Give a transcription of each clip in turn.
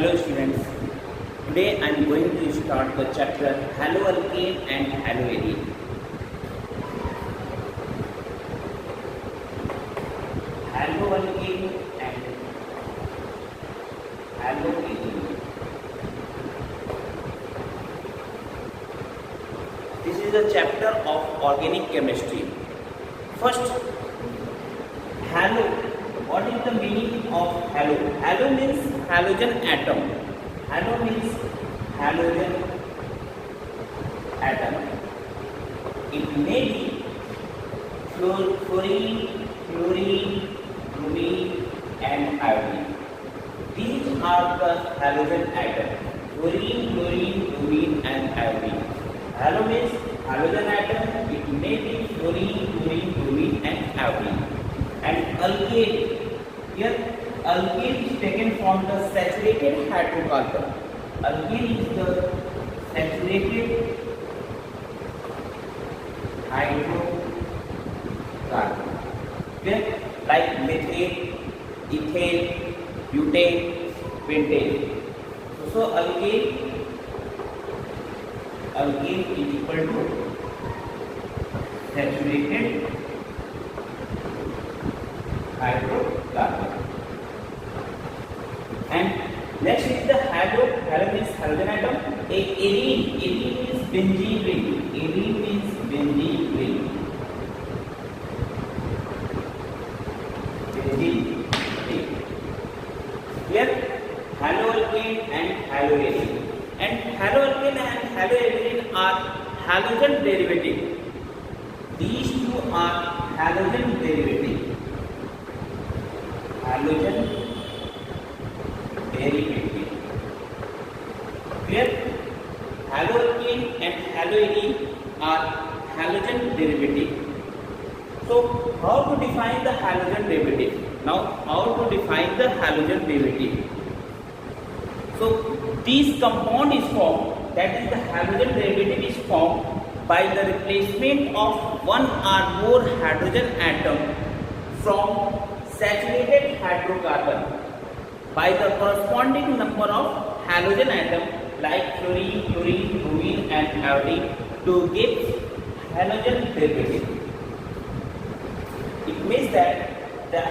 Hello students, today I am going to start the chapter haloalkane and haloalane. Haloalkane and haloalane. This is a chapter of organic chemistry. First, halo. What is the meaning of halo? Halo means halogen atom. Halo means halogen atom. It may be fluorine, chlorine, bromine and iodine. These are the halogen atom. Fluorine, chlorine, bromine and iodine. Halo means halogen atom. It may be fluorine, chlorine, bromine and iodine. And alkane. Here, alkane is taken from the saturated hydrocarbon. Alkane is the saturated hydrocarbon. Okay? Like methane, ethane, butane, pentane. So alkane is equal to saturated hydrocarbon. And next is the halo. Halo means halogen atom. Arene means benzene ring. Arene means benzene ring. Benzene ring. Here, haloalkane and haloalane. And haloalkane and haloalane are halogen derivative. These two are halogen derivative. Halogen derivative. Clear? Haloalkane and haloalane are halogen derivative. So, how to define the halogen derivative? Now, how to define the halogen derivative? So, this compound is formed, that is the halogen derivative is formed by the replacement of one or more hydrogen atom from saturated hydrocarbon by the corresponding number of halogen atom like fluorine, chlorine, bromine and iodine to give halogen derivative. It means that the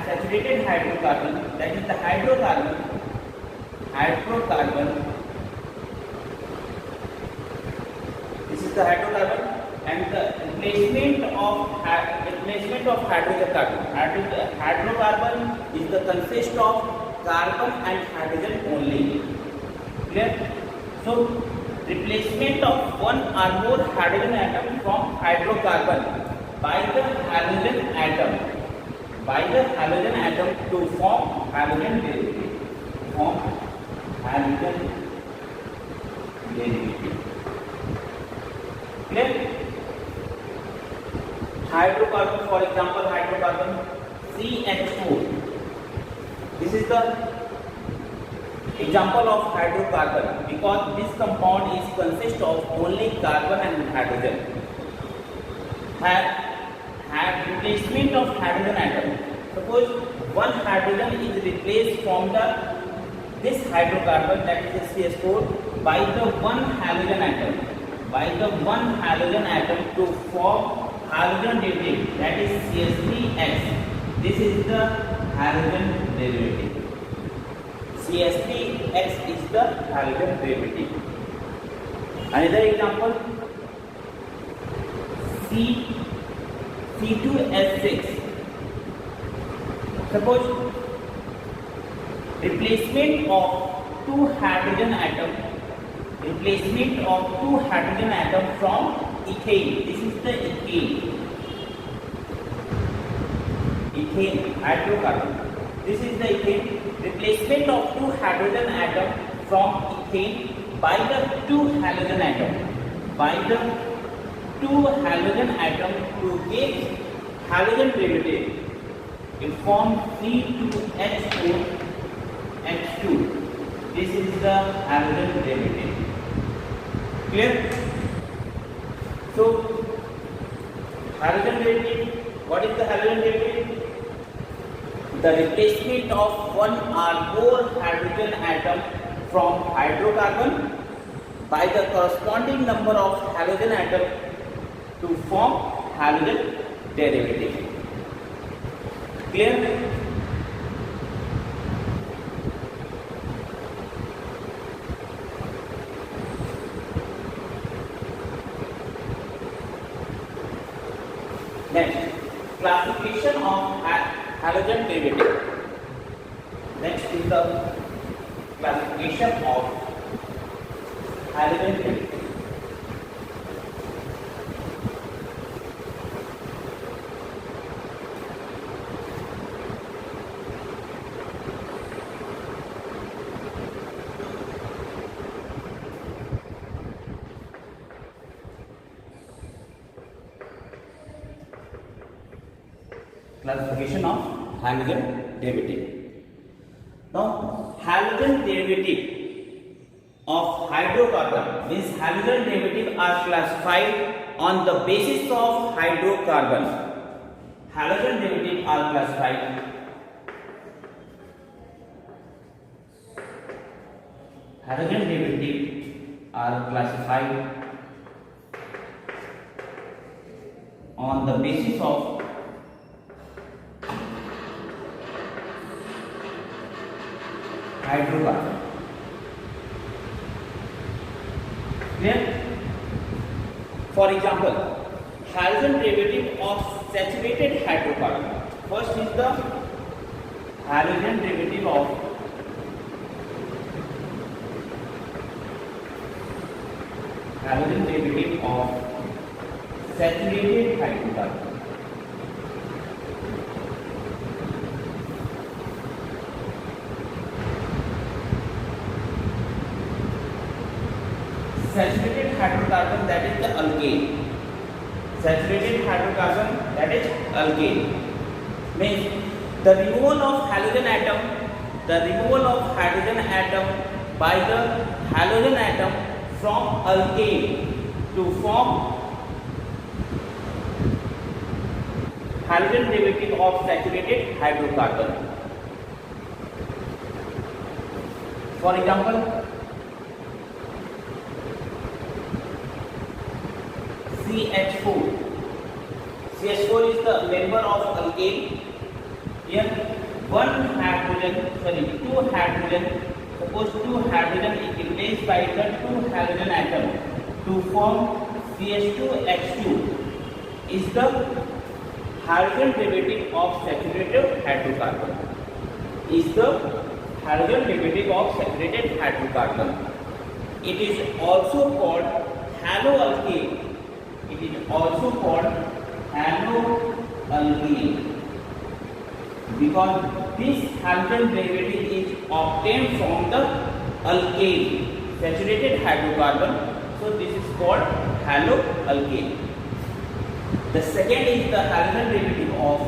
saturated hydrocarbon, that is the hydrocarbon, this is the hydrocarbon, and the replacement of hydrogen carbon. Hydrocarbon is the consist of carbon and hydrogen only. Clear? So, replacement of one or more hydrogen atom from hydrocarbon by the halogen atom to form halogen derivative. Clear? Hydrocarbon, for example, hydrocarbon CH4. This is the example of hydrocarbon because this compound is consist of only carbon and hydrogen. Had replacement of hydrogen atom. Suppose one hydrogen is replaced from this hydrocarbon, that is the CH4, by the one halogen atom. By the one halogen atom to form halogen derivative, that is CH3X. This is the halogen derivative. CH3X is the halogen derivative. Another example, C2H6. Suppose replacement of two hydrogen atom from ethane. This is the ethane hydrocarbon. This is the ethane. Replacement of two hydrogen atom from ethane by the two halogen atom to get halogen derivative. It forms C2H4 H2. This is the halogen derivative. Clear? So, halogen derivative, what is the halogen derivative? the replacement of one or more hydrogen atom from hydrocarbon by the corresponding number of halogen atom to form halogen derivative. Clear? Next, classification of halogen derivative. Next is the classification of halogen derivative. Classification of halogen derivative. Now, halogen derivative of hydrocarbon means halogen derivative are classified on the basis of hydrocarbon. Halogen derivative are classified on the basis of hydrocarbon. Clear? For example, halogen derivative of saturated hydrocarbon. First is the halogen derivative of saturated hydrocarbon. Saturated hydrocarbon, that is the alkane. Saturated hydrocarbon, that is alkane. Means the removal of hydrogen atom by the halogen atom from alkane to form halogen derivative of saturated hydrocarbon. For example, CH4. CH4 is the member of alkane. Here suppose two hydrogen is replaced by the two halogen atom to form CH2H2 is the halogen derivative of saturated hydrocarbon. It is also called haloalkane. Because this halogen derivative is obtained from the alkane, saturated hydrocarbon. So this is called haloalkane. The second is the halogen derivative of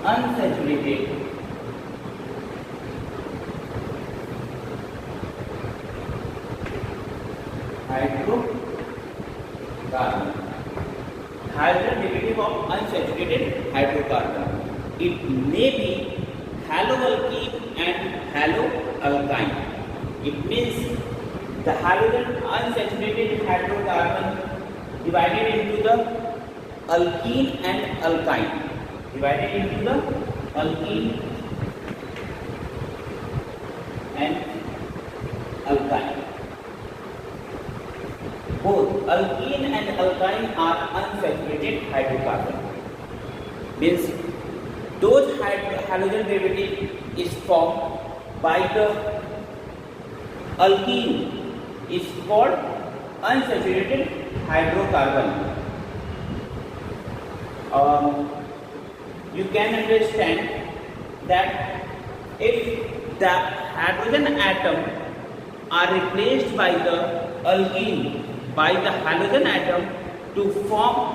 unsaturated hydrocarbon. Halogen derivative of unsaturated hydrocarbon. It may be haloalkene and haloalkyne. It means the halogen unsaturated hydrocarbon divided into the alkene and alkyne. Both alkene and alkyne are unsaturated hydrocarbon. Means those halogen derivative is formed by the alkene is called unsaturated hydrocarbon. You can understand that if the hydrogen atom are replaced by the alkene by the halogen atom to form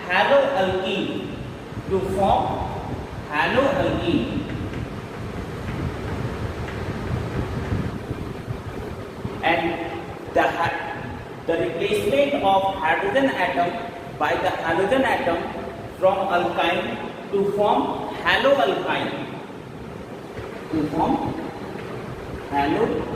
haloalkene, and the replacement of hydrogen atom by the halogen atom from alkyne to form haloalkyne. To form haloalkyne.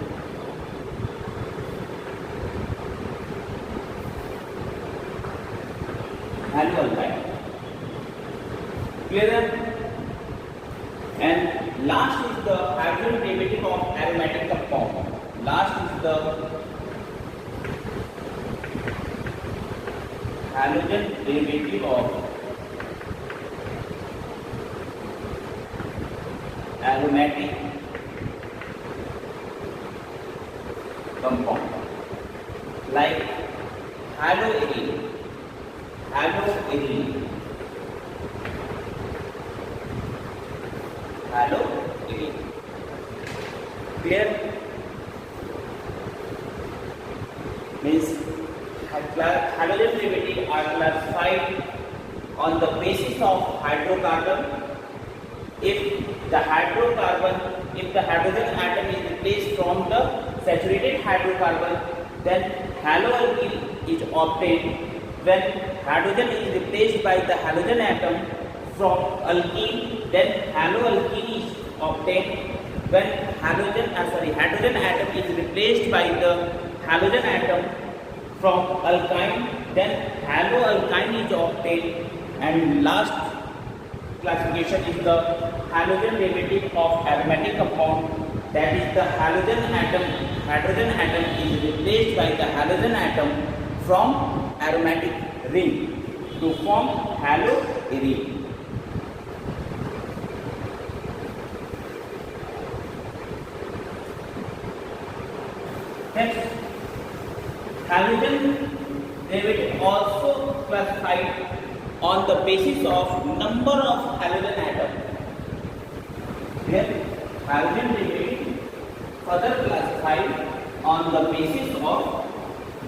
Clear? And last is the hydrogen derivative of aromatic compound. Last is the halogen derivative of aromatic compound like haloarine. Clear? Means halogen derivative are classified on the basis of hydrocarbon. If the hydrogen atom is replaced from the saturated hydrocarbon, then haloalkene is obtained. When hydrogen is replaced by the halogen atom from alkene, then haloalkene is obtained. When hydrogen atom is replaced by the halogen atom from alkyne, then haloalkyne is obtained. And last classification is the halogen derivative of aromatic compound, that is the hydrogen atom is replaced by the halogen atom from aromatic ring to form haloarine. Next, halogen derivative also classified on the basis of number of halogen atom. Here, halogen derivative further classified on the basis of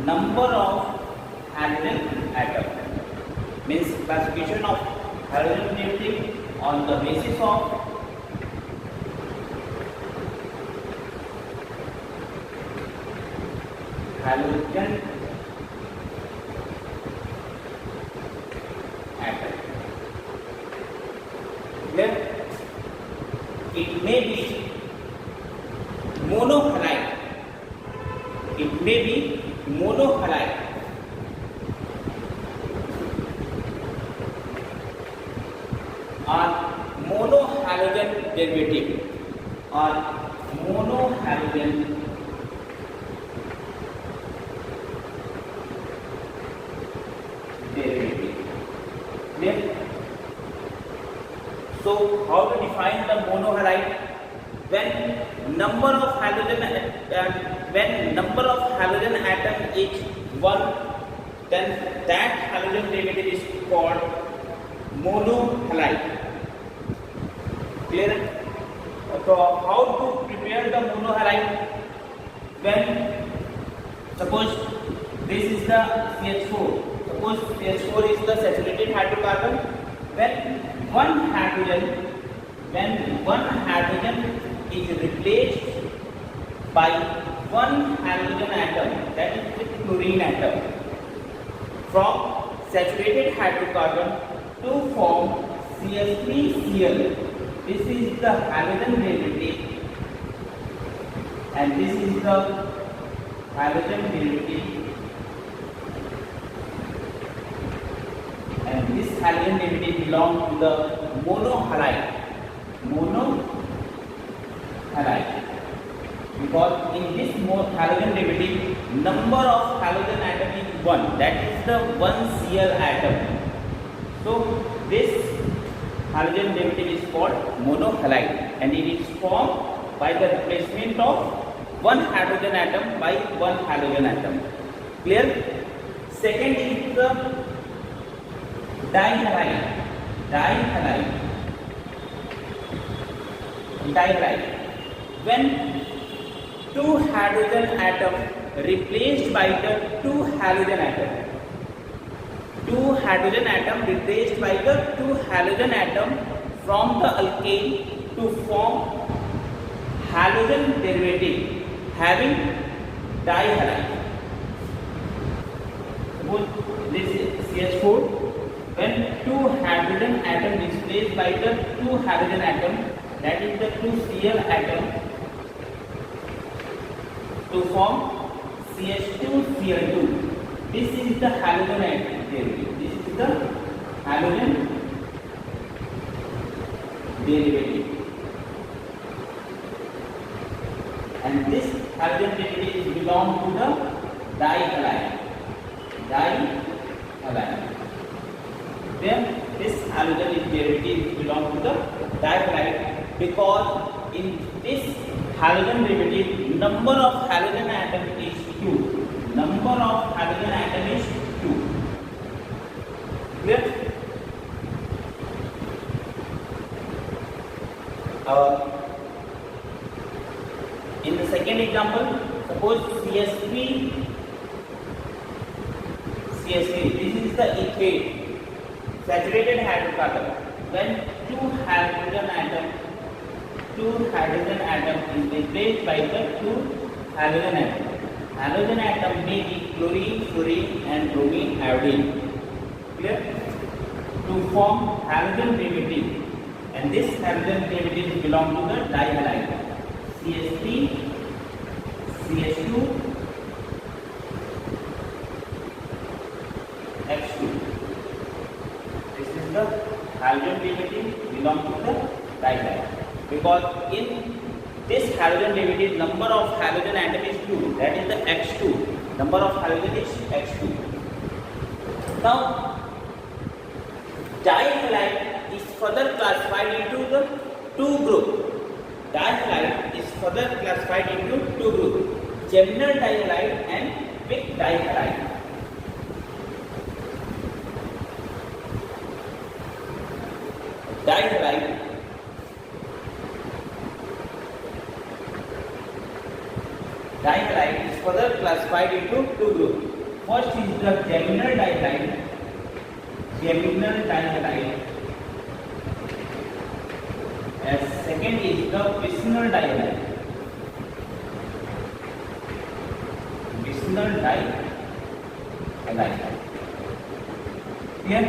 number of halogen atom. Means classification of halogen derivative on the basis of halogen atom. Here, it may be monohalide. Or monohalogen derivative Clear? So how to define the monohalide? When number of halogen atom is 1, then that halogen derivative is called monohalide. Clear? So how to prepare the monohalide? When suppose this is the CH4. Suppose CH4 is the saturated hydrocarbon. When one hydrogen is replaced by one halogen atom, that is the chlorine atom, from saturated hydrocarbon to form CH3Cl. This is the halogen derivative, and this is the halogen derivative, and this halogen derivative belongs to the monohalide. Because in this halogen derivative, number of halogen atom is 1, that is the 1Cl atom. So this halogen derivative is called monohalide, and it is formed by the replacement of one hydrogen atom by one halogen atom. Clear? Second is the dihalide. When two hydrogen atom replaced by the two halogen atom. Replaced by the two halogen atom from the alkane to form halogen derivative having dihalide. this is CH4. When two hydrogen atom displaced by the two hydrogen atom, that is the two Cl atom, to form CH2Cl2. This is the halogen derivative. This is the halogen derivative. And this halogen derivative belongs to the dihalide. Then this halogen derivative belongs to the dihalide because in this halogen derivative number of halogen atom is 2. Number of halogen atom is 2. Clear? In the second example, suppose CH3, this is the ethane, saturated hydrocarbon. When two hydrogen atom is replaced by the two halogen atom. Halogen atom may be chlorine, fluorine and bromine, iodine. Clear? To form halogen derivative, and this halogen derivative belong to the dihalide. CH3, CH2, H2. This is the halogen derivative belong to the dihalide. Because in this halogen derivative number of halogen atom is 2, that is the H2. Number of halogen is H2. Now dihalide is further classified into the two groups. Dihalide is further classified into two groups: geminal dihalide and weak dihalide. Dihalide is further classified into two groups. First is the geminal dihalide. And second is the vicinal dihalide. Here,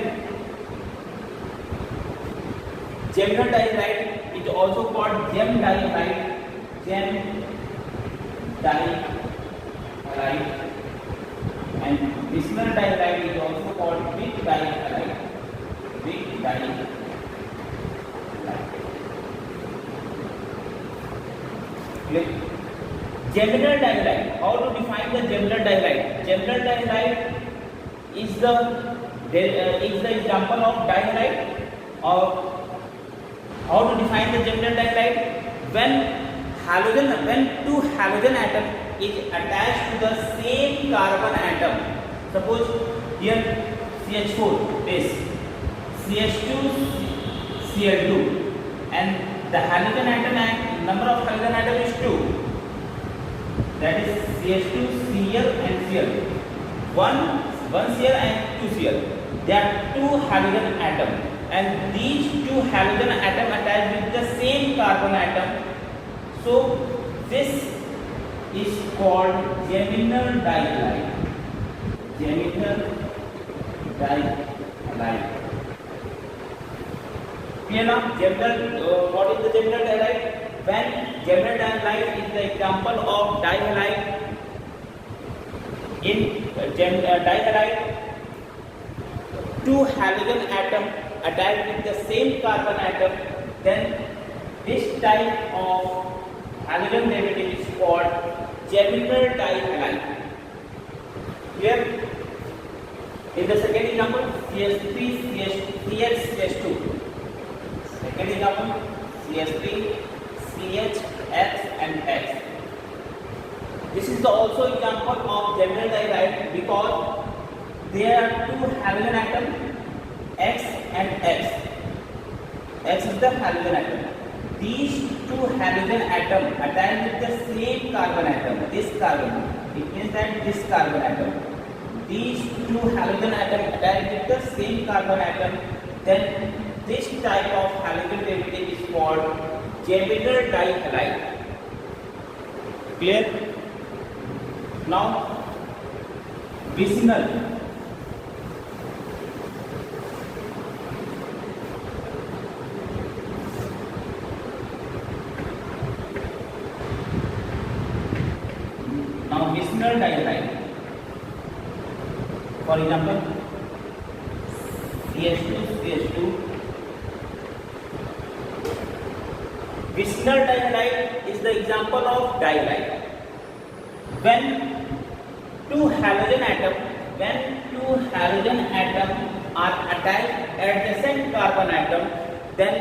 geminal dihalide is also called gem dihalide. And vicinal dihalide is also called weak dihalide. Geminal dihalide. How to define the geminal dihalide? Geminal dihalide is the example of dihalide. Or how to define the geminal dihalide? When two halogen atom is attached to the same carbon atom. Suppose here CH4 base, CH2Cl2, and the halogen atom number of halogen atom is 2. That is CH2Cl and Cl. One Cl and 2 Cl. There are two halogen atom, and these two halogen atom attached with the same carbon atom. So this is called geminal dihalide. Clear now? What is the geminal dihalide? When geminal dihalide is the example of dihalide. In dihalide, two halogen atom attached with the same carbon atom, then this type of halogen derivative is called geminal dihalide. Here, in the second example, CH3, CH, CH2. Second example, CH3, CH, X and X. This is also example of geminal dihalide because there are two halogen atom, X and X. X is the halogen atom. These two halogen atom attached with the same carbon atom. This carbon, it means that this carbon atom. These two halogen atom attached with the same carbon atom. Then this type of halogen derivative is called geminal dihalide. Clear? Now, vicinal vicinal dihalide. For example, CH2. Vicinal dihalide is the example of dihalide. When two halogen atoms are attached adjacent carbon atom, then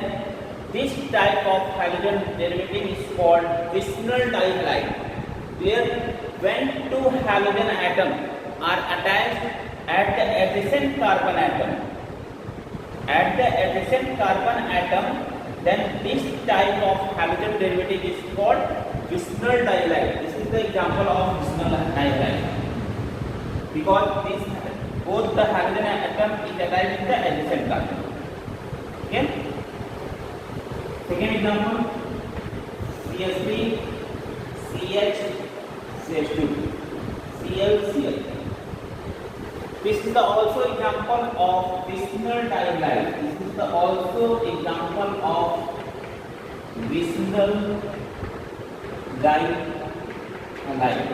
this type of halogen derivative is called vicinal dihalide. Where when two halogen atoms are attached at the adjacent carbon atom, then this type of halogen derivative is called vicinal dihalide. This is the example of vicinal dihalide, because both the halogen atom is attached with the adjacent carbon. Okay. Second example, CH3, CH, CH2, Cl, Cl. This is the also example of vicinal dihalide. This is the also example of vicinal dihalide.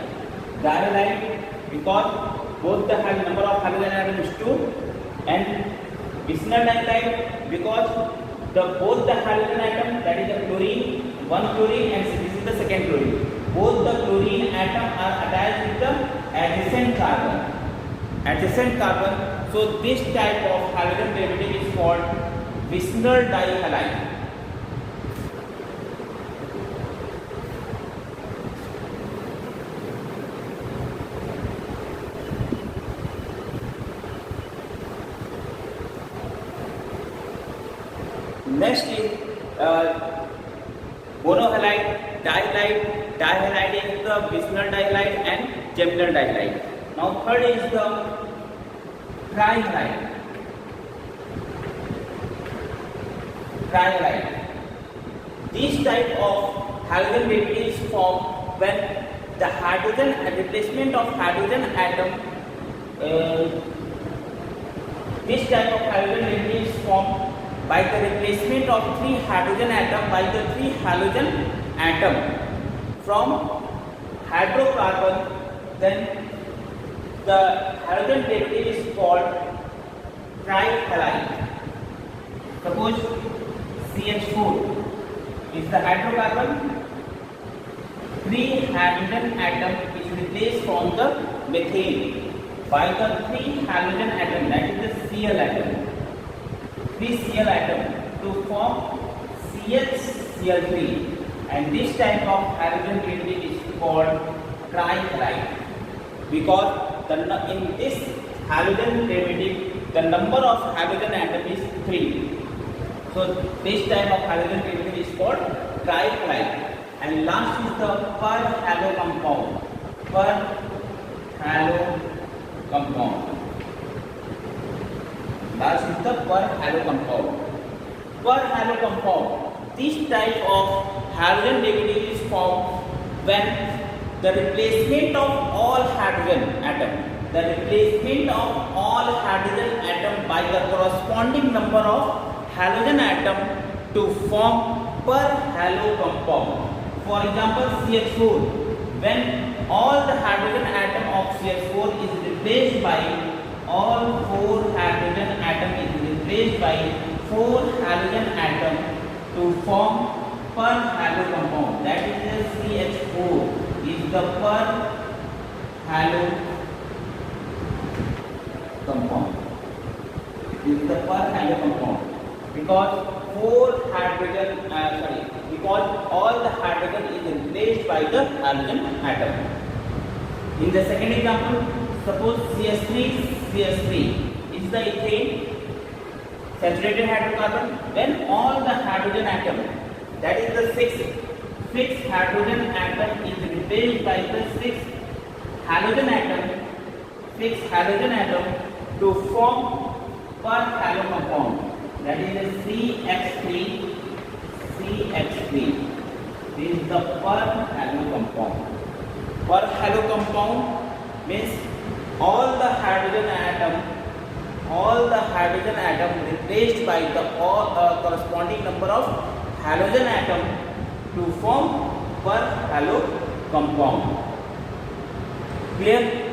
Dihalide because both the number of halogen atoms is 2, and vicinal dihalide because both the halogen atom, that is the chlorine, one chlorine, and this is the second chlorine. Both the chlorine atom are attached with the adjacent carbon. So this type of halogen derivative is called vicinal dihalide. Next is monohalide, dihalide. Dihalide is the vicinal dihalide and geminal dihalide. Now third is the trihalide. This type of halogen derivative is formed when the hydrogen replacement of hydrogen atom. This type of halogen derivative is formed by the replacement of 3 hydrogen atom by the 3 halogen atom from hydrocarbon. Then the halogen derivative is called trihalide. Suppose CH4 is the hydrocarbon, 3 hydrogen atom is replaced from the methane by the 3 halogen atom, that is the Cl atom. 3 Cl atom to form CH3, and this type of halogen derivative is called trihalide because in this halogen derivative the number of halogen atom is 3. So this type of halogen derivative is called trihalide. And last is the per halo compound. Last is the per halo compound. This type of halogen derivative is formed when the replacement of all hydrogen atom by the corresponding number of halogen atom to form per halo compound. For example, CH4, when all the hydrogen atom of CH4 is replaced by all 4 halogen atom to form per halo compound. That is the CH4 is the per halo compound. Because all the hydrogen is replaced by the halogen atom. In the second example, suppose CH3 is the ethane, saturated hydrocarbon. When all the hydrogen atom, that is the 6 hydrogen atom is replaced by the 6 halogen atom to form per halo compound, that is the CH3. This is the per halo compound. Per halo compound means all the hydrogen atom replaced by the corresponding number of halogen atom to form per halo compound. Clear?